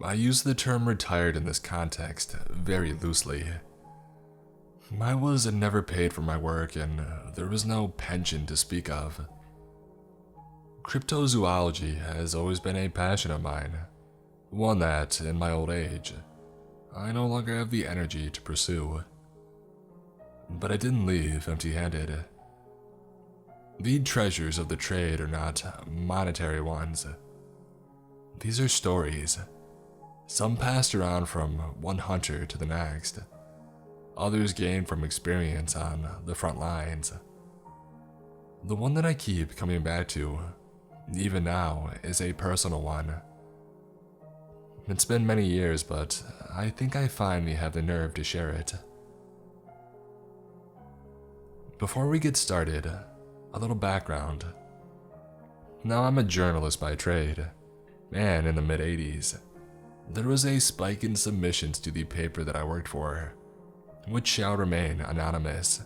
I use the term retired in this context very loosely. I was never paid for my work, and there was no pension to speak of. Cryptozoology has always been a passion of mine, one that, in my old age, I no longer have the energy to pursue. But I didn't leave empty-handed. The treasures of the trade are not monetary ones. These are stories, some passed around from one hunter to the next, others gained from experience on the front lines. The one that I keep coming back to, even now, is a personal one. It's been many years, but I think I finally have the nerve to share it. Before we get started, a little background. Now, I'm a journalist by trade, and in the mid-80s, there was a spike in submissions to the paper that I worked for, which shall remain anonymous,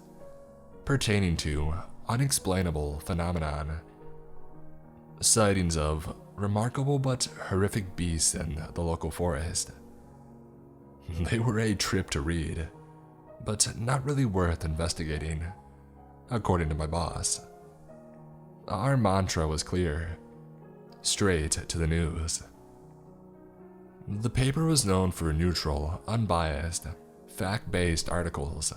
pertaining to unexplainable phenomenon. Sightings of remarkable but horrific beasts in the local forest. They were a trip to read, but not really worth investigating, according to my boss. Our mantra was clear: straight to the news. The paper was known for neutral, unbiased, fact-based articles.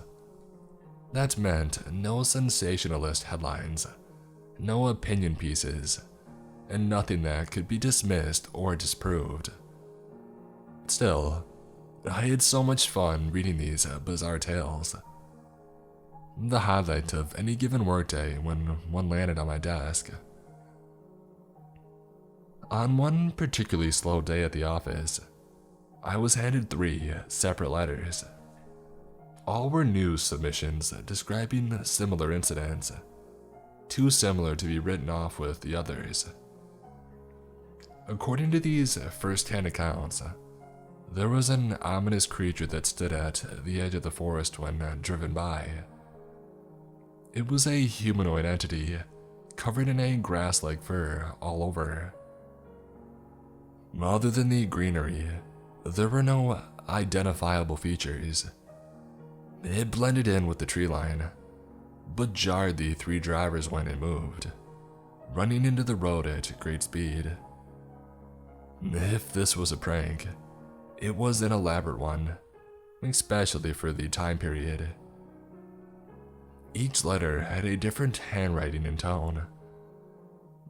That meant no sensationalist headlines, no opinion pieces, and nothing that could be dismissed or disproved. Still, I had so much fun reading these bizarre tales. The highlight of any given workday when one landed on my desk. On one particularly slow day at the office, I was handed 3 separate letters. All were news submissions describing similar incidents, too similar to be written off with the others. According to these first-hand accounts, there was an ominous creature that stood at the edge of the forest when driven by. It was a humanoid entity, covered in a grass-like fur all over. Other than the greenery, there were no identifiable features. It blended in with the tree line, but jarred the 3 drivers when it moved, running into the road at great speed. If this was a prank, it was an elaborate one, especially for the time period. Each letter had a different handwriting and tone.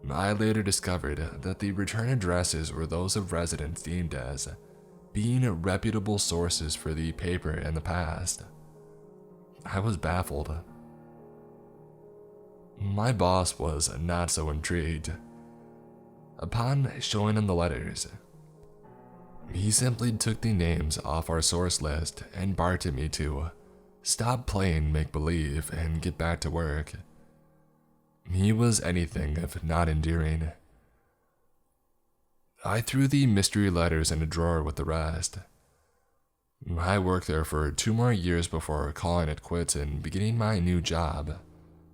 I later discovered that the return addresses were those of residents deemed as being reputable sources for the paper in the past. I was baffled. My boss was not so intrigued. Upon showing him the letters, he simply took the names off our source list and barked at me to stop playing make-believe and get back to work. He was anything if not endearing. I threw the mystery letters in a drawer with the rest. I worked there for 2 more years before calling it quits and beginning my new job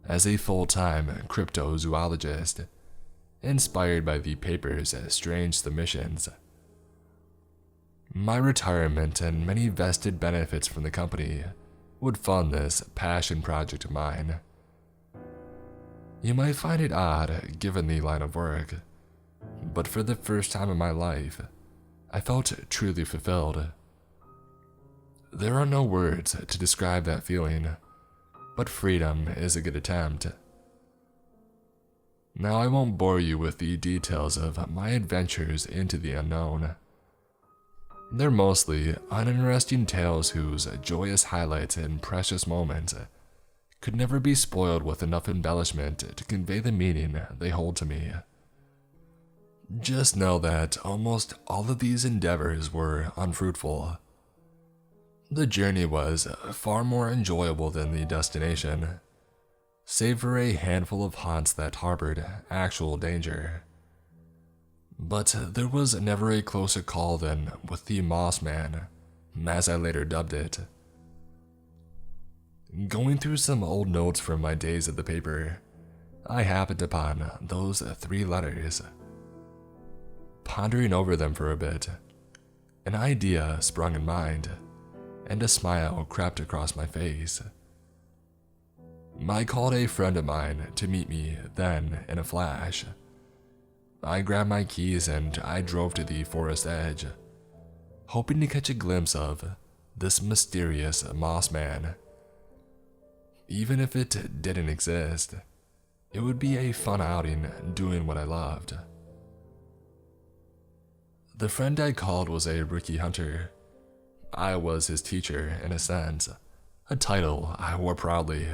as a full-time cryptozoologist, inspired by the paper's strange submissions. My retirement and many vested benefits from the company would fund this passion project of mine. You might find it odd given the line of work, but for the first time in my life, I felt truly fulfilled. There are no words to describe that feeling, but freedom is a good attempt. Now, I won't bore you with the details of my adventures into the unknown. They're mostly uninteresting tales whose joyous highlights and precious moments could never be spoiled with enough embellishment to convey the meaning they hold to me. Just know that almost all of these endeavors were unfruitful. The journey was far more enjoyable than the destination, save for a handful of haunts that harbored actual danger. But there was never a closer call than with the Moss Man, as I later dubbed it. Going through some old notes from my days at the paper, I happened upon those 3 letters. Pondering over them for a bit, An idea sprung in mind, and a smile crept across my face. I called a friend of mine to meet me then in a flash. I grabbed my keys and I drove to the forest edge, hoping to catch a glimpse of this mysterious moss man. Even if it didn't exist, it would be a fun outing doing what I loved. The friend I called was a rookie hunter. I was his teacher in a sense, a title I wore proudly.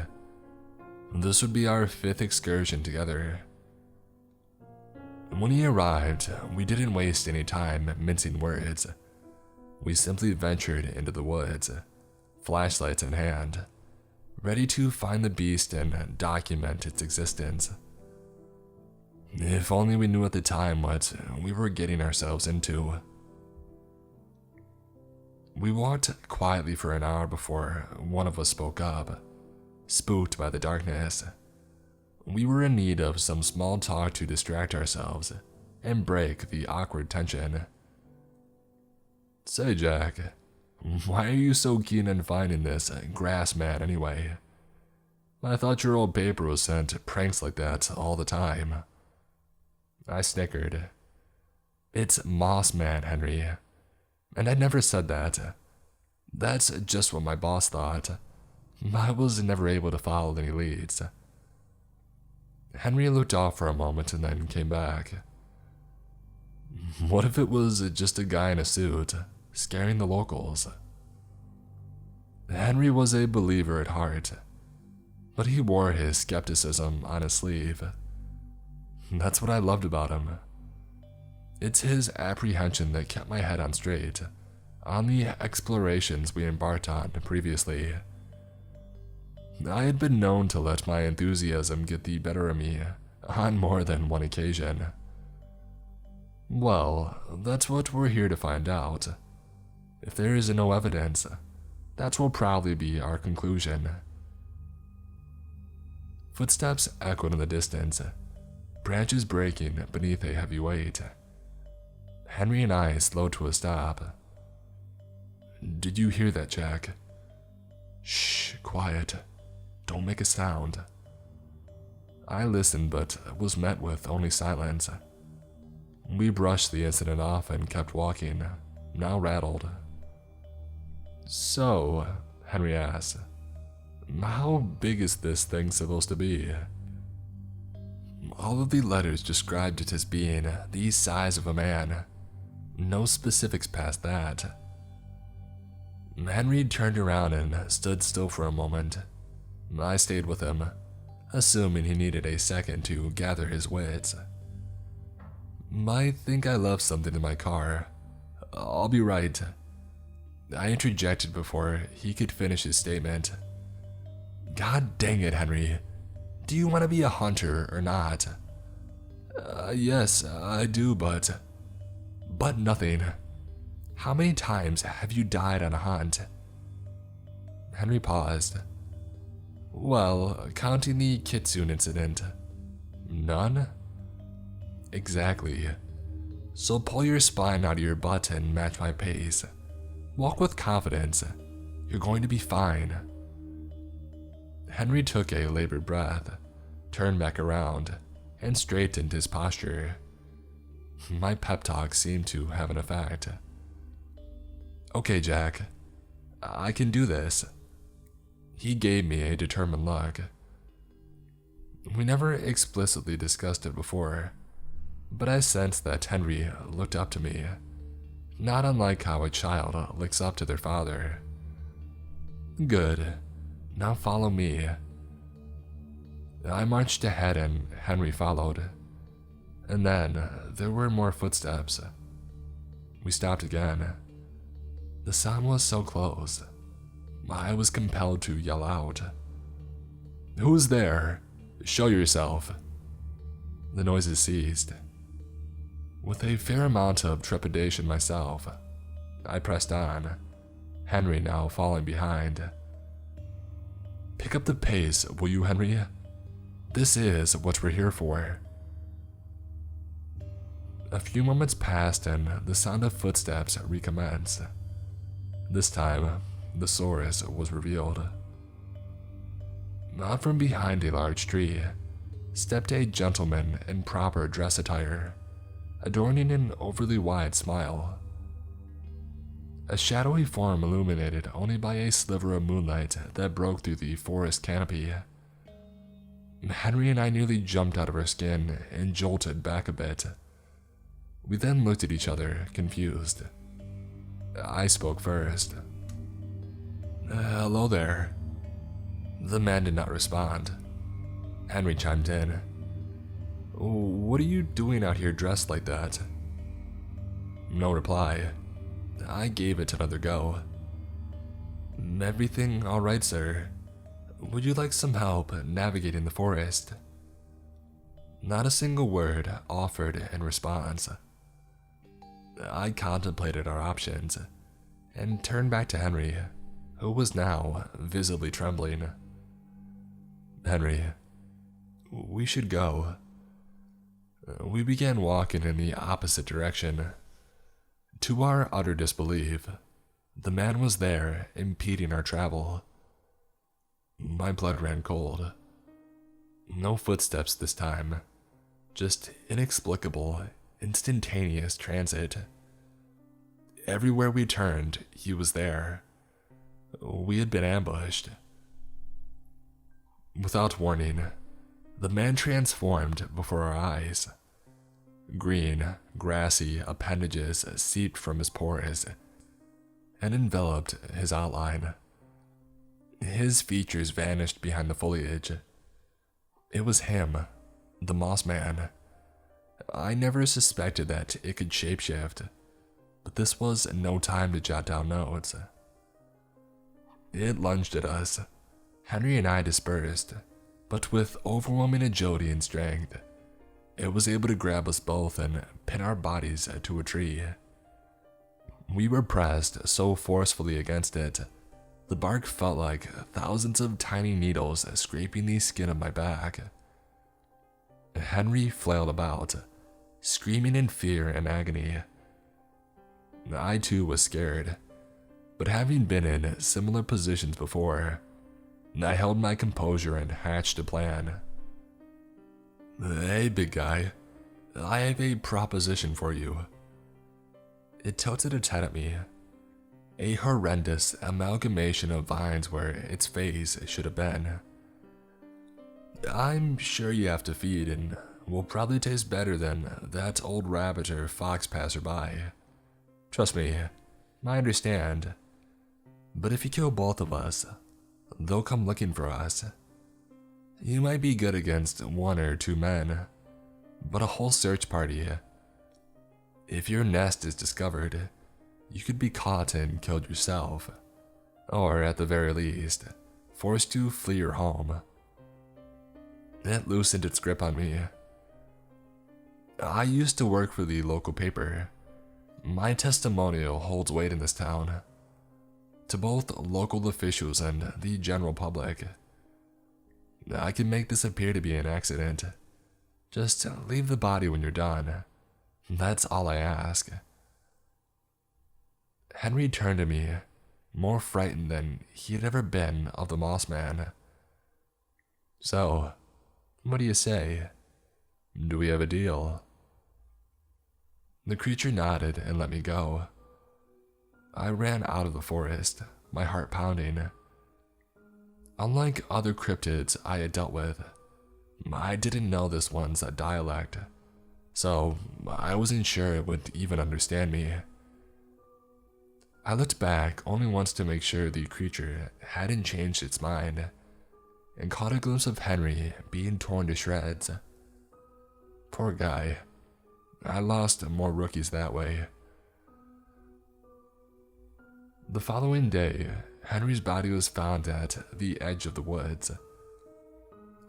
This would be our 5th excursion together. When he arrived, we didn't waste any time mincing words. We simply ventured into the woods, flashlights in hand, ready to find the beast and document its existence. If only we knew at the time what we were getting ourselves into. We walked quietly for an hour before one of us spoke up, spooked by the darkness. We were in need of some small talk to distract ourselves and break the awkward tension. "Say, Jack, why are you so keen on finding this grass man anyway? I thought your old paper was sent pranks like that all the time." I snickered. "It's Moss Man, Henry. And I never said that. That's just what my boss thought. I was never able to follow any leads." Henry looked off for a moment and then came back. "What if it was just a guy in a suit, scaring the locals?" Henry was a believer at heart, but he wore his skepticism on his sleeve. That's what I loved about him. It's his apprehension that kept my head on straight on the explorations we embarked on previously. I had been known to let my enthusiasm get the better of me on more than one occasion. Well, that's what we're here to find out. If there is no evidence, that will probably be our conclusion. Footsteps echoed in the distance, branches breaking beneath a heavy weight. Henry and I slowed to a stop. "Did you hear that, Jack?" "Shh, quiet. Don't make a sound." I listened but was met with only silence. We brushed the incident off and kept walking, now rattled. "So," Henry asked, "how big is this thing supposed to be?" All of the letters described it as being the size of a man. No specifics past that. Henry turned around and stood still for a moment. I stayed with him, assuming he needed a second to gather his wits. "I think I left something in my car. I'll be right." I interjected before he could finish his statement. "God dang it, Henry. Do you want to be a hunter or not?" Yes, I do, but..." "But nothing. How many times have you died on a hunt?" Henry paused. "Well, counting the kitsune incident, none?" "Exactly. So pull your spine out of your butt and match my pace. Walk with confidence. You're going to be fine." Henry took a labored breath, turned back around, and straightened his posture. My pep talk seemed to have an effect. "Okay, Jack. I can do this." He gave me a determined look. We never explicitly discussed it before, but I sensed that Henry looked up to me, not unlike how a child looks up to their father. "Good. Now follow me." I marched ahead and Henry followed. And then there were more footsteps. We stopped again. The sound was so close, I was compelled to yell out. "Who's there? Show yourself." The noises ceased. With a fair amount of trepidation myself, I pressed on, Henry now falling behind. "Pick up the pace, will you, Henry? This is what we're here for." A few moments passed and the sound of footsteps recommenced. This time, the source was revealed. Out from behind a large tree stepped a gentleman in proper dress attire, adorning an overly wide smile. A shadowy form illuminated only by a sliver of moonlight that broke through the forest canopy. Henry and I nearly jumped out of our skin and jolted back a bit. We then looked at each other, confused. I spoke first. "Hello there." The man did not respond. Henry chimed in. "What are you doing out here dressed like that?" No reply. I gave it another go. "Everything all right, sir? Would you like some help navigating the forest?" Not a single word offered in response. I contemplated our options and turned back to Henry, who was now visibly trembling. "Henry, we should go." We began walking in the opposite direction. To our utter disbelief, the man was there, impeding our travel. My blood ran cold. No footsteps this time, just inexplicable, instantaneous transit. Everywhere we turned, he was there. We had been ambushed. Without warning, the man transformed before our eyes. Green, grassy appendages seeped from his pores and enveloped his outline. His features vanished behind the foliage. It was him, the Moss Man. I never suspected that it could shapeshift, but this was no time to jot down notes. It lunged at us. Henry and I dispersed, but with overwhelming agility and strength, it was able to grab us both and pin our bodies to a tree. We were pressed so forcefully against it, the bark felt like thousands of tiny needles scraping the skin of my back. Henry flailed about, screaming in fear and agony. I too was scared, but having been in similar positions before, I held my composure and hatched a plan. "Hey, big guy, I have a proposition for you." It tilted its head at me, a horrendous amalgamation of vines where its face should have been. "I'm sure you have to feed and will probably taste better than that old rabbit or fox passerby. Trust me, I understand. But if you kill both of us, they'll come looking for us. You might be good against 1 or 2 men, but a whole search party. If your nest is discovered, you could be caught and killed yourself, or at the very least, forced to flee your home." It loosened its grip on me. "I used to work for the local paper. My testimonial holds weight in this town, to both local officials and the general public. I can make this appear to be an accident. Just leave the body when you're done. That's all I ask." Henry turned to me, more frightened than he had ever been of the Moss Man. "So, what do you say? Do we have a deal?" The creature nodded and let me go. I ran out of the forest, my heart pounding. Unlike other cryptids I had dealt with, I didn't know this one's dialect, so I wasn't sure it would even understand me. I looked back only once to make sure the creature hadn't changed its mind, and caught a glimpse of Henry being torn to shreds. Poor guy. I lost more rookies that way. The following day, Henry's body was found at the edge of the woods.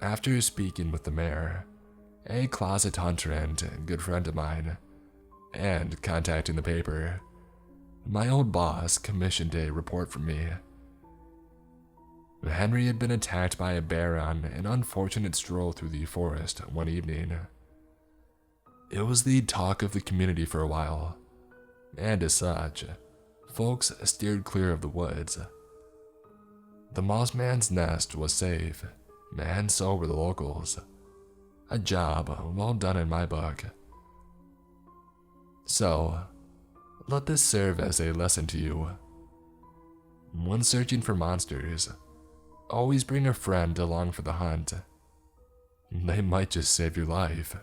After speaking with the mayor, a closet hunter and good friend of mine, and contacting the paper, my old boss commissioned a report from me. Henry had been attacked by a bear on an unfortunate stroll through the forest one evening. It was the talk of the community for a while, and as such, folks steered clear of the woods. The Moss Man's nest was safe, and so were the locals. A job well done in my book. So, let this serve as a lesson to you. When searching for monsters, always bring a friend along for the hunt. They might just save your life.